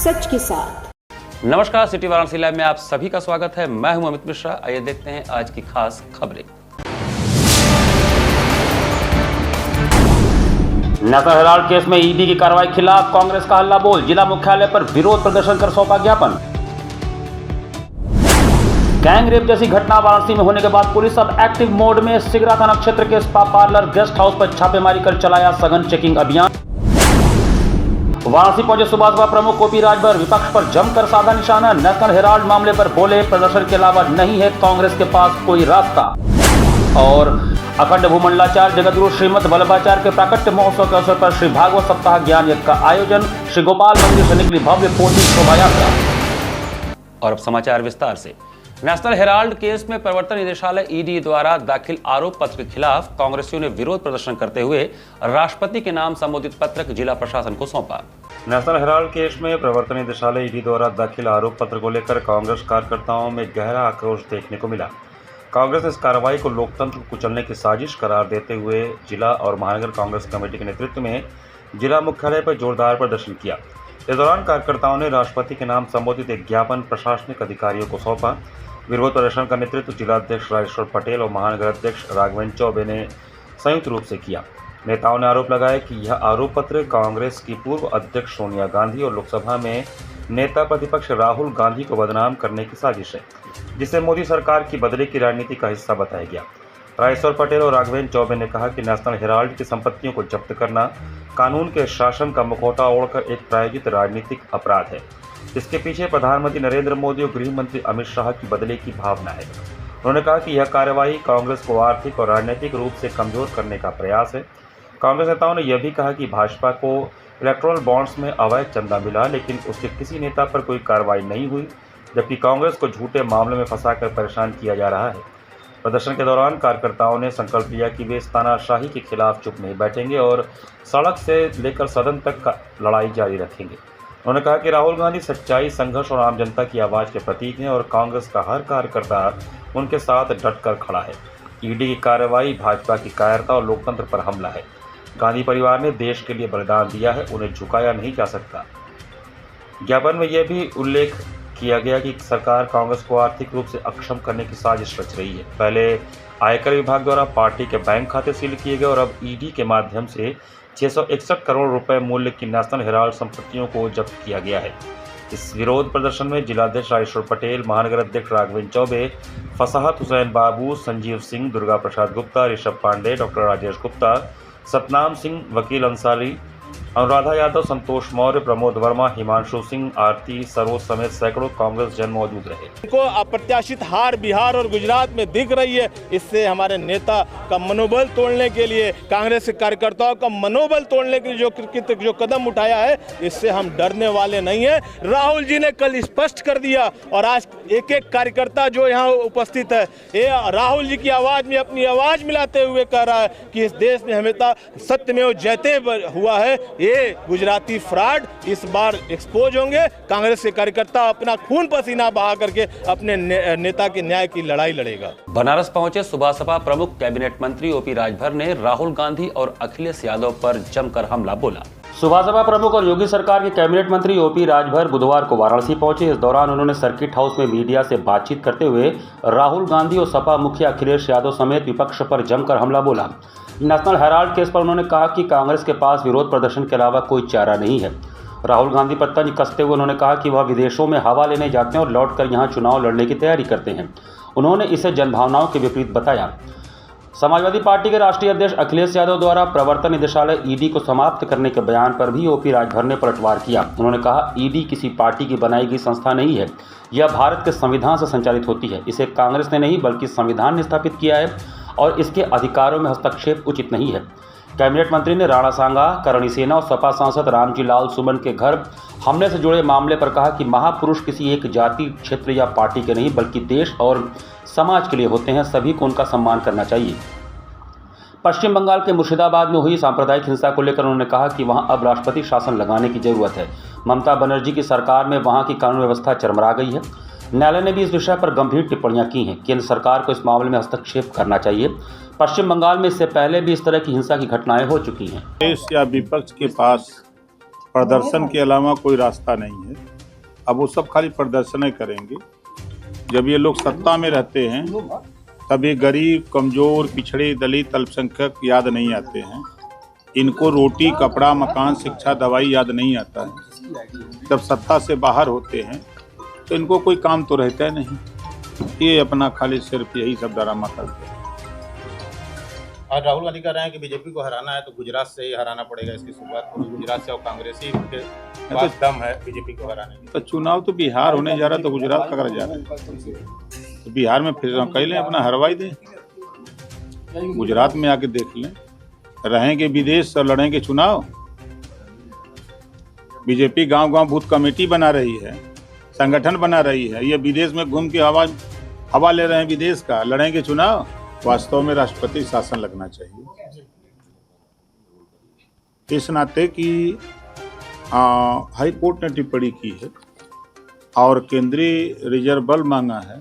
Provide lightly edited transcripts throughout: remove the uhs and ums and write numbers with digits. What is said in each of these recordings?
सच के साथ। नमस्कार, सिटी वाराणसी लाइव में आप सभी का स्वागत है। मैं हूं अमित मिश्रा। आइए देखते हैं आज की खास खबरें। नेशनल हेराल्ड केस में ईडी की कार्रवाई खिलाफ कांग्रेस का हल्ला बोल, जिला मुख्यालय पर विरोध प्रदर्शन कर सौंपा ज्ञापन। गैंग रेप जैसी घटना वाराणसी में होने के बाद पुलिस अब एक्टिव मोड में। सिगरा थाना क्षेत्र के स्पा पार्लर गेस्ट हाउस पर छापेमारी कर चलाया सघन चेकिंग अभियान। वाराणसी पहुंचे सुभाष सभा प्रमुख ओपी राजभर, विपक्ष पर जमकर साधा निशाना। नेशनल हेराल्ड मामले पर बोले, प्रदर्शन के अलावा नहीं है कांग्रेस के पास कोई रास्ता। और अखंड भूमंडलाचार्य जगतगुरु श्रीमद वल्लभाचार्य के प्राकट्य महोत्सव के अवसर पर श्री भागवत सप्ताह ज्ञान यज्ञ का आयोजन। श्री गोपाल मंदिर से निकली भव्य पोथी शोभा यात्रा। और अब समाचार विस्तार से। नेशनल हेराल्ड केस में प्रवर्तन निदेशालय ईडी द्वारा दाखिल आरोप पत्र के खिलाफ कांग्रेसियों ने विरोध प्रदर्शन करते हुए राष्ट्रपति के नाम संबोधित पत्र जिला प्रशासन को सौंपा। नेशनल हेराल्ड केस में प्रवर्तन निदेशालय ईडी द्वारा दाखिल आरोप पत्र को लेकर कांग्रेस कार्यकर्ताओं में गहरा आक्रोश देखने को मिला। कांग्रेस ने इस कार्रवाई को लोकतंत्र को कुचलने की साजिश करार देते हुए जिला और महानगर कांग्रेस कमेटी के नेतृत्व में जिला मुख्यालय पर जोरदार प्रदर्शन किया। इस दौरान कार्यकर्ताओं ने राष्ट्रपति के नाम संबोधित एक ज्ञापन प्रशासनिक अधिकारियों को सौंपा। विरोध प्रदर्शन का नेतृत्व जिलाध्यक्ष राजेश्वर पटेल और महानगर अध्यक्ष राघवेंद्र चौबे ने संयुक्त रूप से किया। नेताओं ने आरोप लगाया कि यह आरोप पत्र कांग्रेस की पूर्व अध्यक्ष सोनिया गांधी और लोकसभा में नेता प्रतिपक्ष राहुल गांधी को बदनाम करने की साजिश है, जिसे मोदी सरकार की बदले की राजनीति का हिस्सा बताया गया। राजेश्वर पटेल और राघवेंद्र चौबे ने कहा कि नेशनल हेराल्ड की संपत्तियों को जब्त करना कानून के शासन का मुखौटा ओढ़कर एक प्रायोजित राजनीतिक अपराध है। इसके पीछे प्रधानमंत्री नरेंद्र मोदी और गृह मंत्री अमित शाह की बदले की भावना है। उन्होंने कहा कि यह कार्यवाही कांग्रेस को आर्थिक और राजनीतिक रूप से कमजोर करने का प्रयास है। कांग्रेस नेताओं ने यह भी कहा कि भाजपा को इलेक्टोरल बॉन्ड्स में अवैध चंदा मिला, लेकिन उसके किसी नेता पर कोई कार्रवाई नहीं हुई, जबकि कांग्रेस को झूठे मामले में फंसाकर परेशान किया जा रहा है। प्रदर्शन के दौरान कार्यकर्ताओं ने संकल्प लिया कि वे इस तानाशाही के खिलाफ चुप नहीं बैठेंगे और सड़क से लेकर सदन तक का लड़ाई जारी रखेंगे। उन्होंने कहा कि राहुल गांधी सच्चाई, संघर्ष और आम जनता की आवाज़ के प्रतीक हैं और कांग्रेस का हर कार्यकर्ता उनके साथ डटकर खड़ा है। ईडी की कार्रवाई भाजपा की कायरता और लोकतंत्र पर हमला है। गांधी परिवार ने देश के लिए बलिदान दिया है, उन्हें झुकाया नहीं जा सकता। ज्ञापन में यह भी उल्लेख किया गया कि सरकार कांग्रेस को आर्थिक रूप से अक्षम करने की साजिश रच रही है। पहले आयकर विभाग द्वारा पार्टी के बैंक खाते सील किए गए और अब ईडी के माध्यम से 661 करोड़ रुपए मूल्य की नेशनल हेराल्ड संपत्तियों को जब्त किया गया है। इस विरोध प्रदर्शन में जिलाध्यक्ष राजेश्वर पटेल, महानगर अध्यक्ष राघवेंद्र चौबे, फसाहत हुसैन बाबू, संजीव सिंह, दुर्गा प्रसाद गुप्ता, ऋषभ पांडे, डॉक्टर राजेश गुप्ता, सतनाम सिंह, वकील अंसारी, अनुराधा यादव, संतोष मौर्य, प्रमोद वर्मा, हिमांशु सिंह, आरती सरोज समेत सैकड़ों कांग्रेस जन मौजूद रहे। इनको अप्रत्याशित हार बिहार और गुजरात में दिख रही है। इससे हमारे नेता का मनोबल तोड़ने के लिए, कांग्रेस के कार्यकर्ताओं का मनोबल तोड़ने के लिए जो कदम उठाया है, इससे हम डरने वाले नहीं हैं। राहुल जी ने कल स्पष्ट कर दिया और आज एक एक कार्यकर्ता जो यहाँ उपस्थित है, ये राहुल जी की आवाज़ में अपनी आवाज़ मिलाते हुए कह रहा है कि इस देश में हमेशा सत्यमेव जयते हुआ है। ये गुजराती फ्रॉड इस बार एक्सपोज होंगे। कांग्रेस के कार्यकर्ता अपना खून पसीना बहा करके अपने नेता के न्याय की लड़ाई लड़ेगा। बनारस पहुंचे सुभाष सभा प्रमुख कैबिनेट मंत्री ओपी राजभर ने राहुल गांधी और अखिलेश यादव पर जमकर हमला बोला। सुभाष सभा प्रमुख और योगी सरकार के कैबिनेट मंत्री ओपी राजभर बुधवार को वाराणसी पहुंचे। इस दौरान उन्होंने सर्किट हाउस में मीडिया से बातचीत करते हुए राहुल गांधी और सपा मुखिया अखिलेश यादव समेत विपक्ष पर जमकर हमला बोला। नेशनल हेराल्ड केस पर उन्होंने कहा कि कांग्रेस के पास विरोध प्रदर्शन के अलावा कोई चारा नहीं है। राहुल गांधी पर तंज कसते हुए उन्होंने कहा कि वह विदेशों में हवा लेने जाते हैं और लौटकर यहां चुनाव लड़ने की तैयारी करते हैं। उन्होंने इसे जनभावनाओं के विपरीत बताया। समाजवादी पार्टी के राष्ट्रीय अध्यक्ष अखिलेश यादव द्वारा प्रवर्तन निदेशालय ईडी को समाप्त करने के बयान पर भी ओपी राजभर ने पलटवार किया। उन्होंने कहा, ईडी किसी पार्टी की बनाई गई संस्था नहीं है, यह भारत के संविधान से संचालित होती है। इसे कांग्रेस ने नहीं बल्कि संविधान ने स्थापित किया है और इसके अधिकारों में हस्तक्षेप उचित नहीं है। कैबिनेट मंत्री ने राणा सांगा, करणी सेना और सपा सांसद रामजी लाल सुमन के घर हमले से जुड़े मामले पर कहा कि महापुरुष किसी एक जाति, क्षेत्र या पार्टी के नहीं बल्कि देश और समाज के लिए होते हैं, सभी को उनका सम्मान करना चाहिए। पश्चिम बंगाल के मुर्शिदाबाद में हुई सांप्रदायिक हिंसा को लेकर उन्होंने कहा कि वहां अब राष्ट्रपति शासन लगाने की जरूरत है। ममता बनर्जी की सरकार में वहां की कानून व्यवस्था चरमरा गई है। न्यायालय ने भी इस विषय पर गंभीर टिप्पणियां की हैं। केंद्र सरकार को इस मामले में हस्तक्षेप करना चाहिए। पश्चिम बंगाल में इससे पहले भी इस तरह की हिंसा की घटनाएं हो चुकी हैं। देश या विपक्ष के पास प्रदर्शन के अलावा कोई रास्ता नहीं है। अब वो सब खाली प्रदर्शन करेंगे। जब ये लोग सत्ता में रहते हैं तब ये गरीब, कमजोर, पिछड़े, दलित, अल्पसंख्यक याद नहीं आते हैं। इनको रोटी, कपड़ा, मकान, शिक्षा, दवाई याद नहीं आता है। जब सत्ता से बाहर होते हैं तो इनको कोई काम तो रहता है नहीं, ये अपना खाली सिर्फ यही सब ड्रामा करते हैं। आज राहुल गांधी कह रहे हैं कि बीजेपी को हराना है तो गुजरात से ही हराना पड़ेगा। इसकी शुरुआत गुजरात से और कांग्रेसी के पास दम है बीजेपी को हराने की। तो चुनाव तो बिहार होने जा रहा है, तो गुजरात का कर जा रहा है, तो बिहार में फिर कह लें अपना हरवाई दें, गुजरात में आके देख लें। रहेंगे विदेश और लड़ेंगे चुनाव। बीजेपी गांव-गांव बूथ कमेटी बना रही है, संगठन बना रही है। ये विदेश में घूम के हवा ले रहे हैं विदेश का, लड़ेंगे चुनाव। वास्तव में राष्ट्रपति शासन लगना चाहिए, इस नाते कि हाई कोर्ट ने टिप्पणी की है और केंद्रीय रिजर्व बल मांगा है,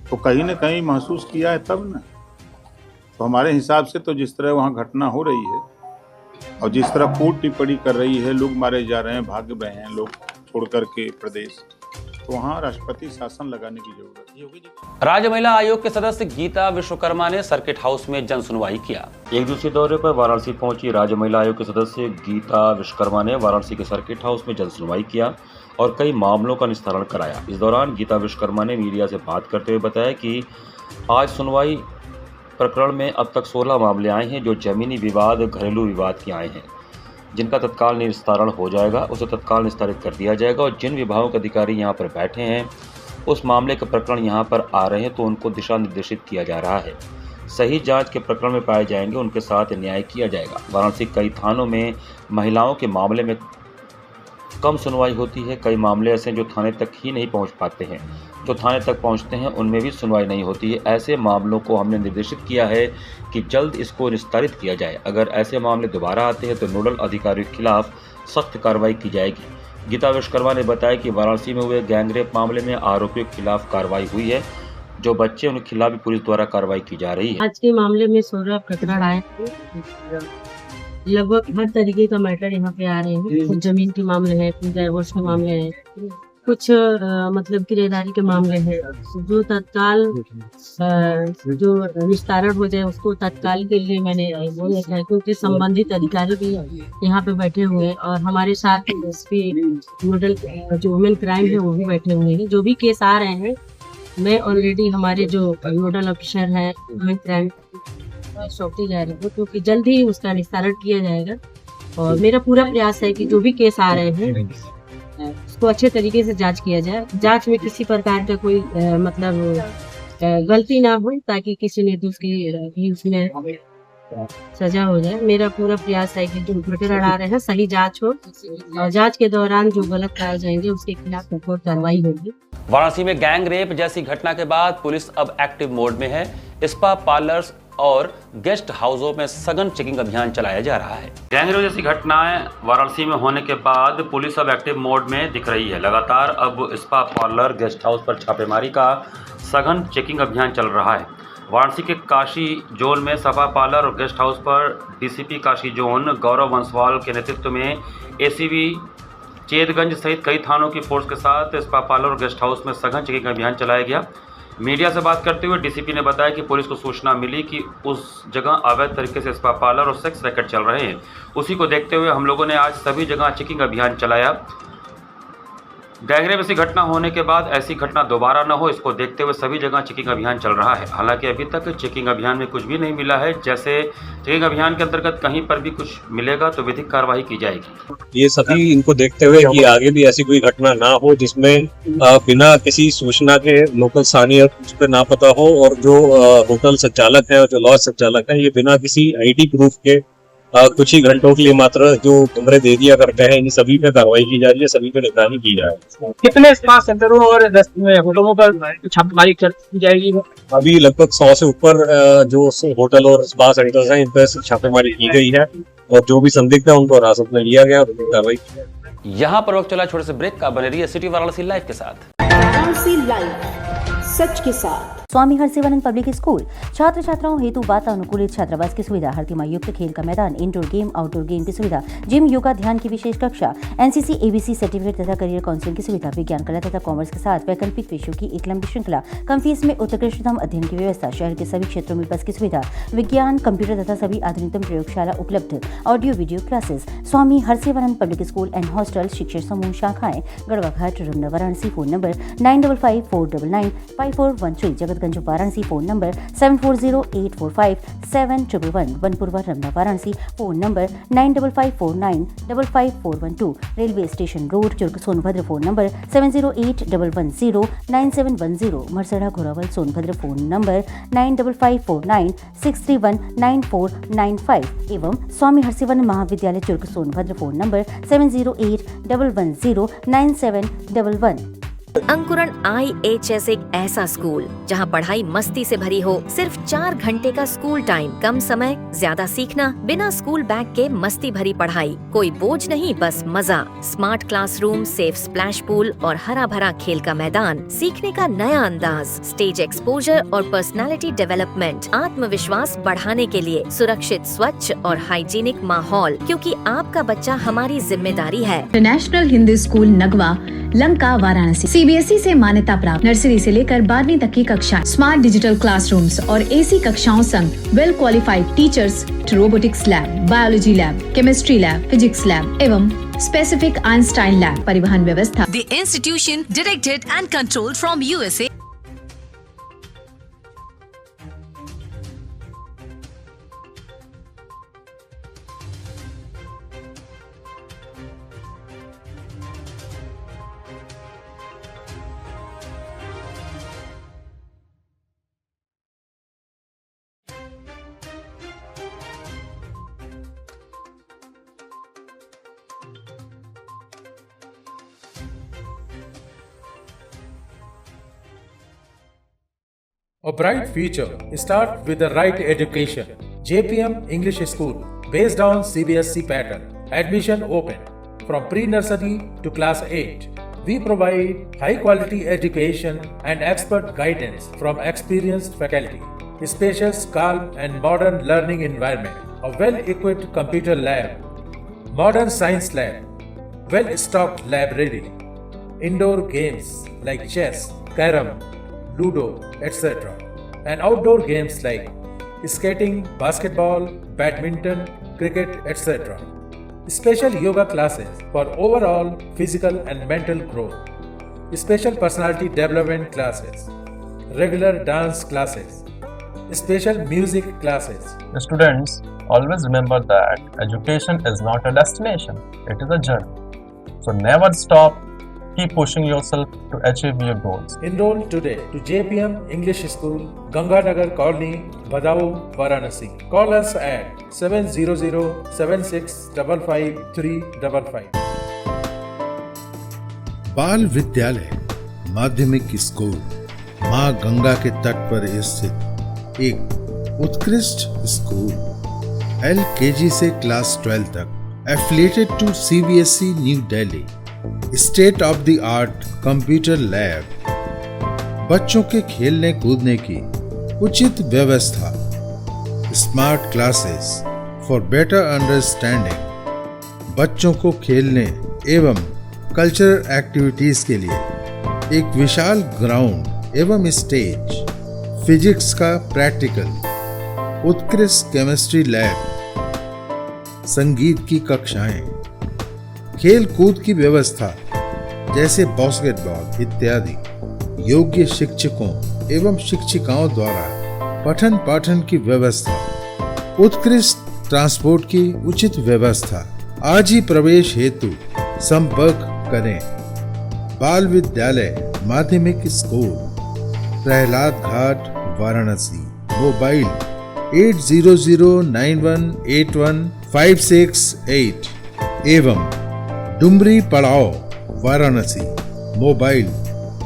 तो कहीं न कहीं महसूस किया है तब ना। तो हमारे हिसाब से तो जिस तरह वहाँ घटना हो रही है और जिस तरह कोर्ट टिप्पणी कर रही है, लोग मारे जा रहे हैं, भाग रहे हैं लोग छोड़ करके प्रदेश, तो वहाँ राष्ट्रपति शासन लगाने की जरूरत है। राज्य महिला आयोग के सदस्य गीता विश्वकर्मा ने सर्किट हाउस में जन सुनवाई किया। एक दिवसीय दौरे पर वाराणसी पहुंची राज्य महिला आयोग के सदस्य गीता विश्वकर्मा ने वाराणसी के सर्किट हाउस में जन सुनवाई किया और कई मामलों का निस्तारण कराया। इस दौरान गीता विश्वकर्मा ने मीडिया से बात करते हुए बताया कि आज सुनवाई प्रकरण में अब तक 16 मामले आए हैं जो जमीनी विवाद, घरेलू विवाद के आए हैं, जिनका तत्काल निस्तारण हो जाएगा, उसे तत्काल निस्तारित कर दिया जाएगा। और जिन विभागों के अधिकारी यहाँ पर बैठे हैं, उस मामले के प्रकरण यहाँ पर आ रहे हैं तो उनको दिशा निर्देशित किया जा रहा है। सही जांच के प्रकरण में पाए जाएंगे, उनके साथ न्याय किया जाएगा। वाराणसी कई थानों में महिलाओं के मामले में कम सुनवाई होती है। कई मामले ऐसे हैं जो थाने तक ही नहीं पहुँच पाते हैं, जो थाने तक पहुँचते हैं उनमें भी सुनवाई नहीं होती है। ऐसे मामलों को हमने निर्देशित किया है कि जल्द इसको निस्तारित किया जाए। अगर ऐसे मामले दोबारा आते हैं तो नोडल अधिकारियों के खिलाफ सख्त कार्रवाई की जाएगी। गीता विश्वकर्मा ने बताया कि वाराणसी में हुए गैंगरेप मामले में आरोपियों के खिलाफ कार्रवाई हुई है, जो बच्चे उनके खिलाफ भी पुलिस द्वारा कार्रवाई की जा रही है। आज के मामले में 16 प्रकरण आए, लगभग हर तरीके का मैटर यहाँ पे आ रहे हैं। कुछ जमीन के मामले हैं, कुछ डाइवोर्स के मामले हैं, कुछ मतलब किराएदारी के मामले हैं। जो तत्काल जो निस्तारण हो जाए उसको तत्काल के लिए मैंने बोला था, क्योंकि संबंधित अधिकारी भी यहाँ पे बैठे हुए हैं और हमारे साथ एसपी नोडल जो वुमेन क्राइम है वो भी बैठे हुए हैं। जो भी केस आ रहे हैं मैं ऑलरेडी हमारे जो नोडल ऑफिसर है वुमेन क्राइम सौंपती जा रही हूँ, क्योंकि जल्द ही उसका निस्तारण किया जाएगा। और मेरा पूरा प्रयास है कि जो भी केस आ रहे हैं उसको अच्छे तरीके से जांच किया जाए, जांच में किसी प्रकार का कोई मतलब गलती ना हो, ताकि किसी निर्दोष की भी उसमें सजा हो जाए। मेरा पूरा प्रयास है कि जो प्रकरण आ रहे हैं सही जांच हो और जांच के दौरान जो गलत पाए जाएंगे उसके खिलाफ कठोर कार्रवाई होगी। वाराणसी में गैंग रेप जैसी घटना के बाद पुलिस अब एक्टिव मोड में है। स्पा पार्लर्स और गेस्ट हाउसों में सघन चेकिंग अभियान चलाया जा रहा है। गैंगरेप जैसी घटनाएं वाराणसी में होने के बाद पुलिस अब एक्टिव मोड में दिख रही है। लगातार अब स्पा पार्लर, गेस्ट हाउस पर छापेमारी का सघन चेकिंग अभियान चल रहा है। वाराणसी के काशी जोन में स्पा पार्लर और गेस्ट हाउस पर डीसीपी काशी जोन गौरव वंशवाल के नेतृत्व में एसीबी चेतगंज सहित कई थानों की फोर्स के साथ स्पा पार्लर और गेस्ट हाउस में सघन चेकिंग अभियान चलाया गया। मीडिया से बात करते हुए डीसीपी ने बताया कि पुलिस को सूचना मिली कि उस जगह अवैध तरीके से स्पा पार्लर और सेक्स रैकेट चल रहे हैं। उसी को देखते हुए हम लोगों ने आज सभी जगह चेकिंग अभियान चलाया। गैंगरेप जैसी घटना होने के बाद ऐसी घटना दोबारा न हो, इसको देखते हुए सभी जगह चेकिंग अभियान चल रहा है। हालांकि अभी तक चेकिंग अभियान में कुछ भी नहीं मिला है। जैसे चेकिंग अभियान के अंतर्गत कहीं पर भी कुछ मिलेगा तो विधिक कार्रवाई की जाएगी। ये सभी इनको देखते हुए कि आगे भी ऐसी कोई घटना ना हो जिसमें बिना किसी सूचना के लोकल स्थानीय उस पर ना पता हो, और जो होटल संचालक है और जो लॉज संचालक है ये बिना किसी आईडी प्रूफ के कुछ ही घंटों के लिए मात्र जो कमरे दे दिया करते हैं, इन सभी पे कार्रवाई की जा रही है, सभी पे निगरानी की जा रही है। कितने स्पा सेंटरों और होटलों पर छापेमारी की जाएगी? अभी लगभग 100 से ऊपर जो होटल और स्पा सेंटर्स हैं इन पे छापेमारी की गई है और जो भी संदिग्ध है उनको हिरासत में लिया गया और कार्रवाई की गई। यहाँ पर वक्त चला छोटे से ब्रेक का। बने रहिए सिटी वाराणसी लाइव के साथ। वाराणसी लाइव, सच के साथ। स्वामी हरसिवानंद पब्लिक स्कूल छात्र छात्राओं हेतु वातानुकूलित छात्रावास की सुविधा, हर तिमाही युक्त खेल का मैदान, इंडोर गेम आउटडोर गेम की सुविधा, जिम, योगा, ध्यान की विशेष कक्षा, एनसीसी, एबीसी सर्टिफिकेट तथा करियर काउंसलिंग की सुविधा, विज्ञान, कला तथा कॉमर्स के साथ वैकल्पिक विषयों की एक लंबी श्रृंखला, कम फीस में उत्कृष्टतम अध्ययन की व्यवस्था, शहर के सभी क्षेत्रों में बस की सुविधा, विज्ञान, कंप्यूटर तथा सभी आधुनिकतम प्रयोगशाला उपलब्ध, audio video classes, Swami Harsivanand public school and hostel, शिक्षण समूह शाखाएं, Garhwa Ghat, Ramna, Varanasi. Phone number 9554995413, Jagatganj Varanasi. Phone number 7408457111, Banpurwa, Ramna, Varanasi. Phone number 9554955412, railway station road, Churk, Sonbhadra. Phone number 7081109710, Marsara, Ghorawal, Sonbhadra. Phone number 954963199495 एवं स्वामी हरसिवानंद महाविद्यालय, चुर्क, सोनभद्र। Phone number 7081109711। अंकुरण IHS एक ऐसा स्कूल जहां पढ़ाई मस्ती से भरी हो। सिर्फ 4 घंटे का स्कूल टाइम, कम समय, ज्यादा सीखना, बिना स्कूल बैग के मस्ती भरी पढ़ाई, कोई बोझ नहीं, बस मजा। Smart classroom, safe splash pool और हरा भरा खेल का मैदान, सीखने का नया अंदाज, स्टेज एक्सपोजर और पर्सनालिटी डेवलपमेंट, आत्मविश्वास बढ़ाने के लिए सुरक्षित, स्वच्छ और हाइजीनिक माहौल, क्योंकि आपका बच्चा हमारी जिम्मेदारी है। International Hindi school Nagwa, Lanka, Varanasi. CBSE से मान्यता प्राप्त, नर्सरी से लेकर 12वीं तक की कक्षाएं, स्मार्ट डिजिटल क्लासरूम्स और AC कक्षाओं संग well qualified teachers, robotics lab, biology lab, chemistry lab, physics lab एवं स्पेसिफिक आइंस्टाइन लैब, परिवहन व्यवस्था। The institution directed and controlled from USA. A bright future starts with the right education. JPM English School, based on CBSE pattern. Admission open from pre-nursery to class 8. We provide high-quality education and expert guidance from experienced faculty. Spacious, calm, and modern learning environment. A well-equipped computer lab, modern science lab, well-stocked library, indoor games like chess, carom, Ludo, etc. and outdoor games like skating, basketball, badminton, cricket, etc. Special yoga classes for overall physical and mental growth. Special personality development classes. Regular dance classes. Special music classes. The students always remember that education is not a destination, it is a journey. So never stop. Keep pushing yourself to achieve your goals. Enroll today to JPM English School, Ganganagar Colony, Badaun, Varanasi. Call us at 700-7655-355. बाल विद्यालय माध्यमिक school मां गंगा के तट पर स्थित एक उत्कृष्ट स्कूल। LKG से क्लास 12 तक affiliated to CBSE New Delhi. State of the art computer lab, बच्चों के खेलने कूदने की उचित व्यवस्था, smart classes for better understanding, बच्चों को खेलने एवं कल्चरल एक्टिविटीज के लिए एक विशाल ग्राउंड एवं स्टेज, फिजिक्स का प्रैक्टिकल, उत्कृष्ट केमिस्ट्री लैब, संगीत की कक्षाएं, खेल कूद की व्यवस्था जैसे बास्केटबॉल इत्यादि, योग्य शिक्षकों एवं शिक्षिकाओं द्वारा पठन पाठन की व्यवस्था, उत्कृष्ट ट्रांसपोर्ट की उचित व्यवस्था। आज ही प्रवेश हेतु संपर्क करें। बाल विद्यालय माध्यमिक स्कूल, प्रहलाद घाट, वाराणसी। मोबाइल 8009181568 एवं डुमरी पड़ाव, वाराणसी। मोबाइल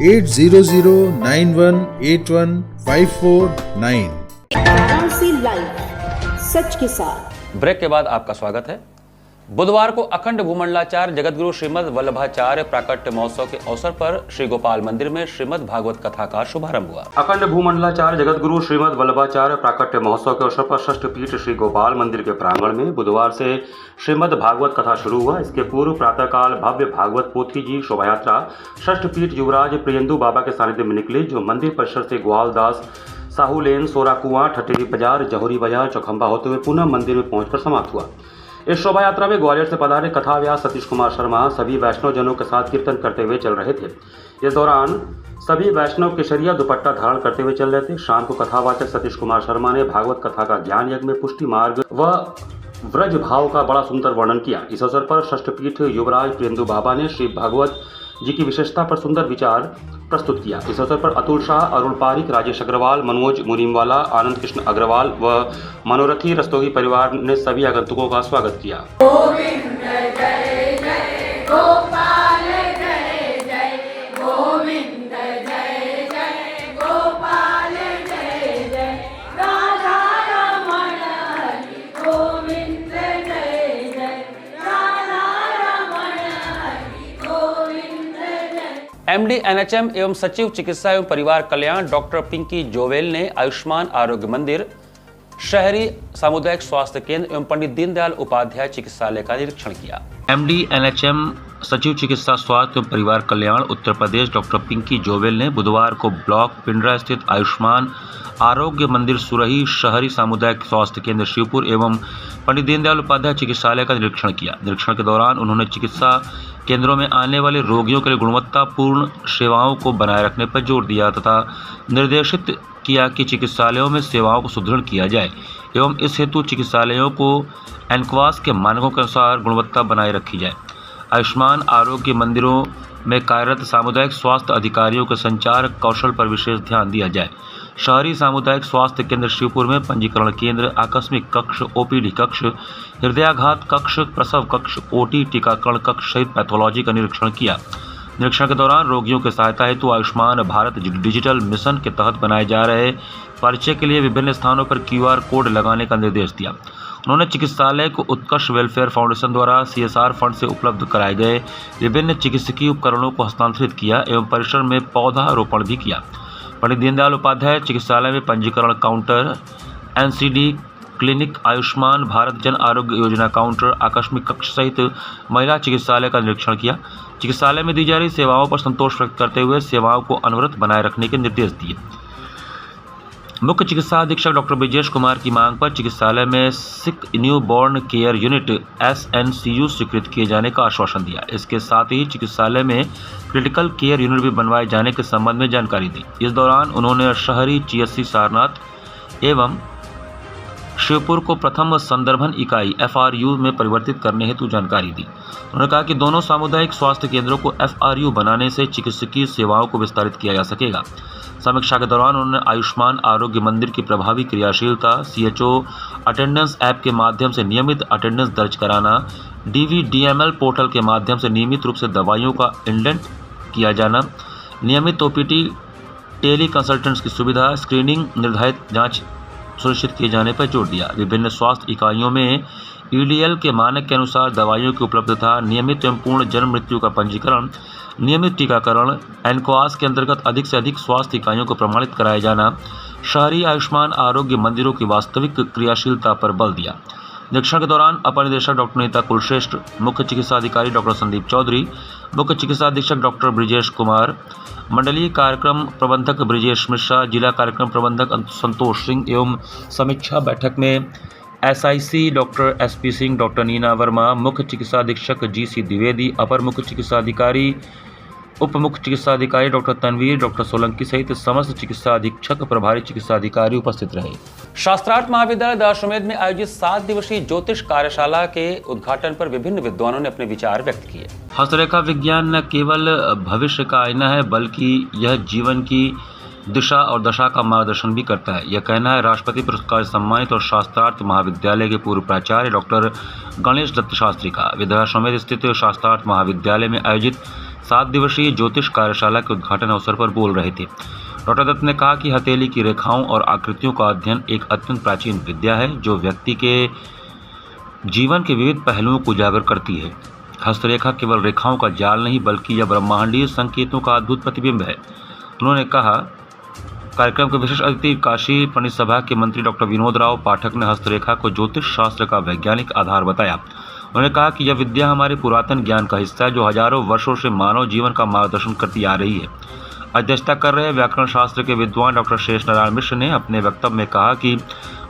8009181549। वाराणसी लाइव, सच के साथ। ब्रेक के बाद आपका स्वागत है। बुधवार को अखंड भूमंडलाचार्य जगतगुरु श्रीमद वल्लभाचार्य प्राकट्य महोत्सव के अवसर पर श्री गोपाल मंदिर में श्रीमद भागवत कथा का शुभारंभ हुआ। अखंड भूमंडलाचार्य जगतगुरु श्रीमद वल्लभाचार्य प्राकट्य महोत्सव के अवसर पर षष्ठ पीठ श्री गोपाल मंदिर के प्रांगण में बुधवार से श्रीमद भागवत कथा शुरू हुआ। इसके पूर्व प्रातःकाल भव्य भागवत पोथी जी शोभा यात्रा षष्ठ पीठ युवराज प्रियंदु बाबा के सानिध्य में निकली, जो मंदिर परिसर से ग्वालदास, साहू लेन, सोरा कुआं, ठटेरी बाजार, जौहरी बाजार, चौखंबा होते हुए पुनः मंदिर में पहुंचकर समाप्त हुआ। इस शोभा यात्रा में ग्वालियर से पधारे कथा व्यास सतीश कुमार शर्मा सभी वैष्णव जनों के साथ कीर्तन करते हुए चल रहे थे। इस दौरान सभी वैष्णव केसरिया दुपट्टा धारण करते हुए चल रहे थे। शाम को कथावाचक सतीश कुमार शर्मा ने भागवत कथा का ज्ञान यज्ञ में पुष्टि मार्ग व व्रज भाव का बड़ा सुंदर वर्णन किया। इस अवसर पर षष्ठ पीठ युवराज प्रियंदु बाबा ने श्री भागवत जी की विशेषता पर सुंदर विचार प्रस्तुत किया। इस अवसर पर अतुल शाह, अरुण पारिक, राजेश अग्रवाल, मनोज मुनीमवाला, आनंद कृष्ण अग्रवाल व मनोरथी रस्तोगी परिवार ने सभी आगंतुकों का स्वागत किया। गोविंद जय जय गोपाल जय जय गोविंद जय जय गोपाल जय जय राधा रमण हरि गोविंद जय जय राधा रमण हरि गोविंद जय। एमडी एनएचएम एवं सचिव चिकित्सा एवं परिवार कल्याण डॉक्टर पिंकी जोवेल ने आयुष्मान आरोग्य मंदिर, शहरी सामुदायिक स्वास्थ्य केंद्र एवं पंडित दीनदयाल उपाध्याय चिकित्सालय का निरीक्षण किया। एमडी एनएचएम सचिव चिकित्सा स्वास्थ्य एवं परिवार कल्याण उत्तर प्रदेश डॉक्टर पिंकी जोवेल ने बुधवार को ब्लॉक पिंडरा स्थित आयुष्मान आरोग्य मंदिर सुरही, शहरी सामुदायिक स्वास्थ्य केंद्र शिवपुर एवं पंडित दीनदयाल उपाध्याय चिकित्सालय का निरीक्षण किया। निरीक्षण के दौरान उन्होंने चिकित्सा केंद्रों में आने वाले रोगियों के लिए गुणवत्तापूर्ण सेवाओं को बनाए रखने पर जोर दिया तथा निर्देशित किया कि चिकित्सालयों में सेवाओं को सुदृढ़ किया जाए एवं इस हेतु चिकित्सालयों को एनक्वास के मानकों के अनुसार गुणवत्ता बनाए रखी जाए। आयुष्मान आरोग्य मंदिरों में कार्यरत सामुदायिक स्वास्थ्य अधिकारियों के संचार कौशल पर विशेष ध्यान दिया जाए। शहरी सामुदायिक स्वास्थ्य केंद्र शिवपुर में पंजीकरण केंद्र, आकस्मिक कक्ष, ओपीडी कक्ष, हृदयाघात कक्ष, प्रसव कक्ष, ओटी, टीकाकरण कक्ष सहित पैथोलॉजी का निरीक्षण किया। निरीक्षण के दौरान रोगियों की सहायता हेतु आयुष्मान भारत डिजिटल मिशन के तहत बनाए जा रहे पर्चे के लिए विभिन्न स्थानों पर QR कोड लगाने का निर्देश दिया। उन्होंने चिकित्सालय को उत्कर्ष वेलफेयर फाउंडेशन द्वारा CSR फंड से उपलब्ध कराए गए विभिन्न चिकित्सकीय उपकरणों को हस्तांतरित किया एवं परिसर में पौधारोपण भी किया। पंडित दीनदयाल उपाध्याय चिकित्सालय में पंजीकरण counter, NCD clinic, Ayushman Bharat Jan Arogya Yojana counter, आकस्मिक कक्ष सहित महिला चिकित्सालय का निरीक्षण किया। चिकित्सालय में दी जा रही सेवाओं पर संतोष व्यक्त करते हुए सेवाओं को अनवरत बनाए रखने के निर्देश दिए। मुख्य चिकित्सा अधीक्षक डॉक्टर ब्रिजेश कुमार की मांग पर चिकित्सालय में sick newborn care unit SNCU स्वीकृत किए जाने का आश्वासन दिया। इसके साथ ही चिकित्सालय में क्रिटिकल केयर यूनिट भी बनवाए जाने के संबंध में जानकारी दी। इस दौरान उन्होंने शहरी CSC सारनाथ एवं शिवपुर को प्रथम संदर्भन इकाई FRU में परिवर्तित करने हेतु जानकारी दी। उन्होंने कहा कि दोनों सामुदायिक स्वास्थ्य केंद्रों को FRU बनाने से चिकित्सकीय सेवाओं को विस्तारित किया जा सकेगा। समीक्षा के दौरान उन्होंने आयुष्मान आरोग्य मंदिर की प्रभावी क्रियाशीलता, CHO अटेंडेंस ऐप के माध्यम से नियमित अटेंडेंस दर्ज कराना, DVDML पोर्टल के माध्यम से नियमित रूप से दवाइयों का इंडेंट किया जाना, नियमित OPT टेली कंसल्टेंट्स की सुविधा, स्क्रीनिंग, निर्धारित जांच सुनिश्चित किए जाने पर जोर दिया। विभिन्न स्वास्थ्य इकाइयों में EDL के मानक के अनुसार दवाइयों की उपलब्धता, नियमित एवं पूर्ण जन्म मृत्यु का पंजीकरण, नियमित टीकाकरण, एनक्वास के अंतर्गत अधिक से अधिक स्वास्थ्य इकाइयों को प्रमाणित कराया जाना, शहरी आयुष्मान आरोग्य मंदिरों की वास्तविक क्रियाशीलता पर बल दिया। निरीक्षण के दौरान अपर निदेशक डॉक्टर नीता कुलश्रेष्ठ, मुख्य चिकित्सा अधिकारी डॉक्टर संदीप चौधरी, मुख्य चिकित्सा अधीक्षक डॉक्टर ब्रिजेश कुमार, मंडलीय कार्यक्रम प्रबंधक ब्रिजेश मिश्रा, जिला कार्यक्रम प्रबंधक संतोष सिंह एवं समीक्षा बैठक में SIC doctor SP Singh, doctor Neena Verma, मुख्य चिकित्सा अधीक्षक GC द्विवेदी, अपर मुख्य चिकित्सा अधिकारी, उप मुख्य चिकित्सा अधिकारी डॉक्टर तनवीर, डॉक्टर सोलंकी सहित समस्त चिकित्सा अधीक्षक, प्रभारी चिकित्सा अधिकारी उपस्थित रहे। शास्त्रार्थ महाविद्यालय दशाश्वमेध में आयोजित 7 दिवसीय ज्योतिष कार्यशाला के उद्घाटन पर विभिन्न विद्वानों ने अपने विचार व्यक्त किए। हस्तरेखा विज्ञान न केवल भविष्य का आईना है बल्कि यह जीवन की दिशा और दशा का मार्गदर्शन भी करता है। यह कहना है राष्ट्रपति पुरस्कार सम्मानित और शास्त्रार्थ महाविद्यालय के पूर्व प्राचार्य डॉक्टर गणेश दत्त शास्त्री का। विद्याश्वमेध स्थित शास्त्रार्थ महाविद्यालय में आयोजित 7 दिवसीय ज्योतिष कार्यशाला के उद्घाटन अवसर पर बोल रहे थे। डॉक्टर दत्त ने कहा कि हथेली की रेखाओं और आकृतियों का अध्ययन एक अत्यंत प्राचीन विद्या है जो व्यक्ति के जीवन के विविध पहलुओं को उजागर करती है। हस्तरेखा केवल रेखाओं का जाल नहीं बल्कि यह ब्रह्मांडीय संकेतों का अद्भुत प्रतिबिंब है। उन्होंने कहा, कार्यक्रम के विशेष अतिथि काशी पंडित सभा के मंत्री डॉक्टर विनोद राव पाठक ने हस्तरेखा को ज्योतिष शास्त्र का वैज्ञानिक आधार बताया। उन्होंने कहा कि यह विद्या हमारे पुरातन ज्ञान का हिस्सा है जो हजारों वर्षों से मानव जीवन का मार्गदर्शन करती आ रही है। अध्यक्षता कर रहे व्याकरण शास्त्र के विद्वान डॉक्टर शेष नारायण मिश्र ने अपने वक्तव्य में कहा कि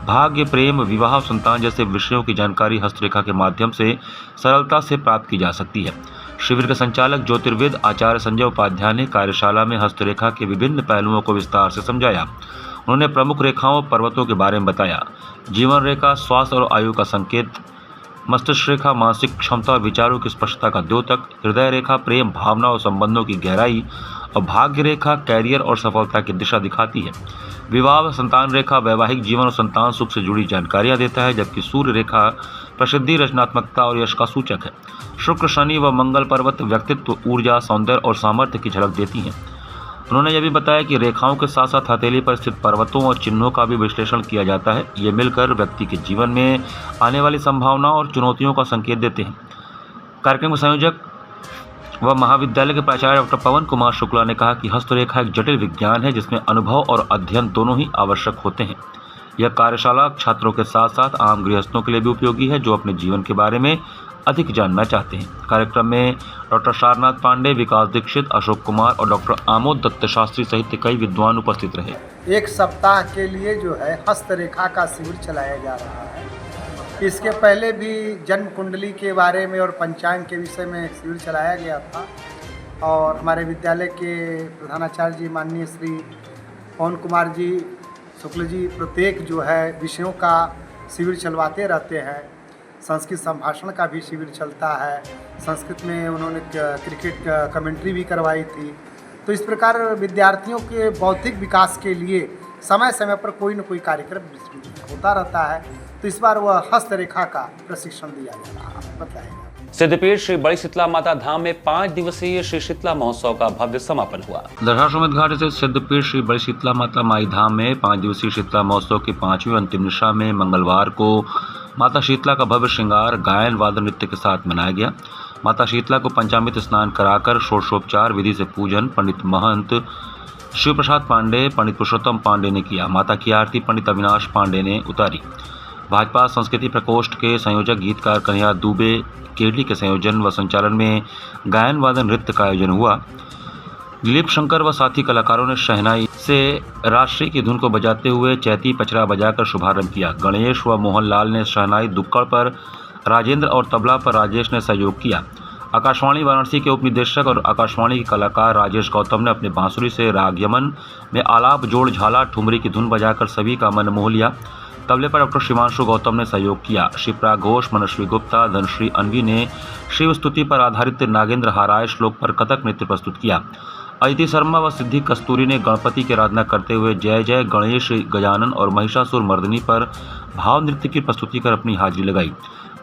भाग्य, प्रेम, विवाह और संतान जैसे विषयों की जानकारी हस्तरेखा के माध्यम से सरलता से प्राप्त की जा सकती है। शिविर के संचालक ज्योतिर्विद आचार्य संजय उपाध्याय ने कार्यशाला में हस्तरेखा के विभिन्न पहलुओं को विस्तार से समझाया। उन्होंने प्रमुख रेखाओं पर्वतों के बारे में बताया। जीवन रेखा स्वास्थ्य और आयु का संकेत, मस्तिष्क रेखा मानसिक क्षमता और विचारों की स्पष्टता का द्योतक, हृदय रेखा प्रेम, भावना और संबंधों की गहराई और भाग्य रेखा कैरियर और सफलता की दिशा दिखाती है। विवाह व संतान रेखा वैवाहिक जीवन और संतान सुख से जुड़ी जानकारियां देता है, जबकि सूर्य रेखा प्रसिद्धि, रचनात्मकता और यश का सूचक है। शुक्र, शनि व मंगल पर्वत व्यक्तित्व, ऊर्जा, सौंदर्य और सामर्थ्य की झलक देती हैं। उन्होंने यह भी बताया कि रेखाओं के साथ साथ हथेली पर स्थित पर्वतों और चिन्हों का भी विश्लेषण किया जाता है। ये मिलकर व्यक्ति के जीवन में आने वाली संभावनाओं और चुनौतियों का संकेत देते हैं। कार्यक्रम के संयोजक व महाविद्यालय के प्राचार्य डॉक्टर पवन कुमार शुक्ला ने कहा कि हस्तरेखा एक जटिल विज्ञान है जिसमें अनुभव और अध्ययन दोनों ही आवश्यक होते हैं। यह कार्यशाला छात्रों के साथ साथ आम गृहस्थों के लिए भी उपयोगी है जो अपने जीवन के बारे में अधिक जानना चाहते हैं। कार्यक्रम में डॉक्टर सारनाथ पांडे, विकास दीक्षित, अशोक कुमार और डॉक्टर आमोद दत्त शास्त्री सहित कई विद्वान उपस्थित रहे। एक सप्ताह के लिए जो है हस्तरेखा का शिविर चलाया जा रहा है। इसके पहले भी जन्म कुंडली के बारे में और पंचांग के विषय में एक शिविर चलाया गया था और हमारे विद्यालय के प्रधानाचार्य जी माननीय श्री पवन कुमार जी शुक्ल जी प्रत्येक जो है विषयों का शिविर चलवाते रहते हैं। संस्कृत संभाषण का भी शिविर चलता है। संस्कृत में उन्होंने क्रिकेट कमेंट्री भी करवाई थी। तो इस प्रकार विद्यार्थियों के बौद्धिक विकास के लिए समय समय पर कोई न कोई कार्यक्रम होता रहता है। तो इस बार वह हस्तरेखा का प्रशिक्षण दिया जा रहा है। बताएगा सिद्धपीठ श्री बड़ी शीतला माता धाम में 5 दिवसीय श्री शीतला महोत्सव का भव्य समापन हुआ। दशाश्वमेध घाट स्थित सिद्धपीठ श्री बड़ी शीतला माता माई धाम में 5 दिवसीय शीतला महोत्सव की 5वीं अंतिम निशा में मंगलवार को माता शीतला का भव्य श्रृंगार गायन वादन नृत्य के साथ मनाया गया। माता शीतला को पंचामृत स्नान कराकर षोडशोपचार विधि से पूजन पंडित महंत शिव प्रसाद पांडे, पंडित पुरुषोत्तम पांडे ने किया। माता की आरती पंडित अविनाश पांडे ने उतारी। भाजपा संस्कृति प्रकोष्ठ के संयोजक गीतकार कन्हैया दुबे केडली के संयोजन व संचालन में गायन वादन नृत्य का आयोजन हुआ। दिलीप शंकर व साथी कलाकारों ने शहनाई से राष्ट्रीय की धुन को बजाते हुए चैती पचरा बजाकर शुभारंभ किया। गणेश व मोहनलाल ने शहनाई दुक्कड़ पर, राजेंद्र और तबला पर राजेश ने सहयोग किया। आकाशवाणी वाराणसी के उप निदेशक और आकाशवाणी के कलाकार राजेश गौतम ने अपने बांसुरी से राग यमन में आलाप, जोड़, झाला, ठुमरी की धुन बजाकर सभी का मन मोह लिया। तबले पर डॉक्टर शिवांशु गौतम ने सहयोग किया। शिप्रा घोष, मनश्वी गुप्ता, धनश्री अनवी ने शिव स्तुति पर आधारित नागेंद्र हाराय श्लोक पर कथक नृत्य प्रस्तुत किया। अदिति शर्मा व सिद्धि कस्तूरी ने गणपति की आराधना करते हुए जय जय गणेश गजानन और महिषासुर मर्दिनी पर भाव नृत्य की प्रस्तुति कर अपनी हाजिरी लगाई।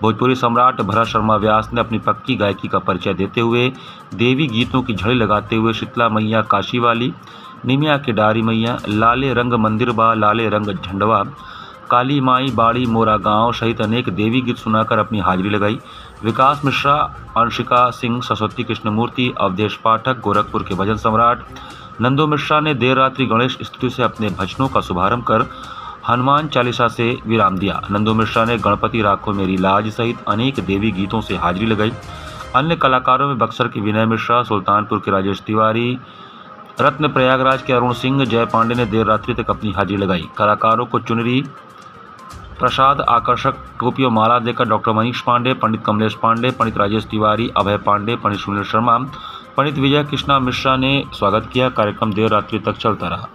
भोजपुरी सम्राट भरत शर्मा व्यास ने अपनी पक्की गायकी का परिचय देते हुए देवी गीतों की झड़ी लगाते हुए शीतला मैया काशी वाली, निमिया के डारी मैया, लाले रंग मंदिर बा लाले रंग झंडवा, काली माई बाड़ी मोरा गांव सहित अनेक देवी गीत सुनाकर अपनी हाजिरी लगाई। विकास मिश्रा, अंशिका सिंह, सरस्वती कृष्णमूर्ति, अवधेश पाठक, गोरखपुर के भजन सम्राट नंदो मिश्रा ने देर रात्रि गणेश स्तुति से अपने भजनों का शुभारंभ कर हनुमान चालीसा से विराम दिया। नंदो मिश्रा ने गणपति राखो मेरी लाज सहित अनेक देवी गीतों से हाजिरी लगाई। अन्य कलाकारों में बक्सर के विनय मिश्रा, सुल्तानपुर के राजेश तिवारी, रत्न प्रयागराज के अरुण सिंह, जय पांडे ने देर रात्रि तक अपनी हाजिरी लगाई। कलाकारों को चुनरी, प्रसाद, आकर्षक टोपी और माला देकर डॉक्टर मनीष पांडे, पंडित कमलेश पांडे, पंडित राजेश तिवारी, अभय पांडे, पंडित सुनील शर्मा, पंडित विजय कृष्णा मिश्रा ने स्वागत किया। कार्यक्रम देर रात्रि तक चलता रहा।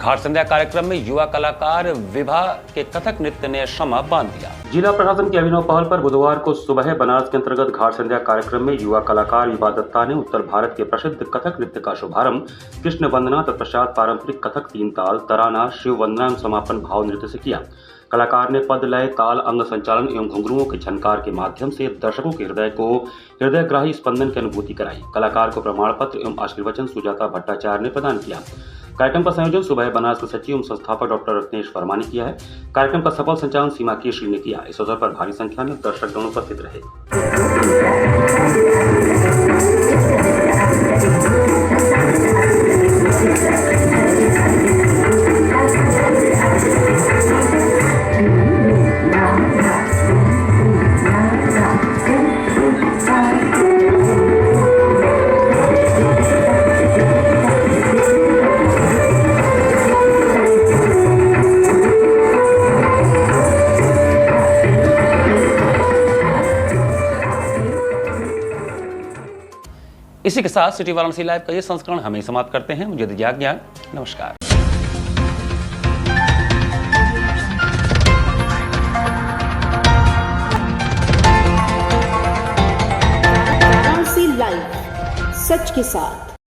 घाट संध्या कार्यक्रम में युवा कलाकार विभा के कथक नृत्य ने शमा बांध दिया। जिला प्रशासन की अभिनव पहल पर बुधवार को सुबह बनारस के अंतर्गत घाट संध्या कार्यक्रम में युवा कलाकार विभा दत्ता ने उत्तर भारत के प्रसिद्ध कथक नृत्य का शुभारंभ कृष्ण वंदना तत्पश्चात पारंपरिक कथक 3 ताल, तराना, शिव वंदना एवं समापन भाव नृत्य से किया। कलाकार ने पद, लय, ताल, अंग संचालन एवं घुंघरुओं के झनकार के माध्यम से दर्शकों के हृदय को हृदयग्राही स्पंदन की अनुभूति कराई। कलाकार को प्रमाण पत्र एवं आशीर्वचन सुजाता भट्टाचार्य ने प्रदान किया। कार्यक्रम का संयोजन सुबह बनारस के सचिव एवं संस्थापक डॉक्टर रत्नेश वर्मा ने किया है। कार्यक्रम का सफल संचालन सीमा केशरी ने किया। इस अवसर पर भारी संख्या में दर्शकगण उपस्थित रहे। इसी के साथ सिटी वाराणसी लाइव का ये संस्करण हमें समाप्त करते हैं। मुझे दीजिए आज्ञा। नमस्कार। वाराणसी लाइव, सच के साथ।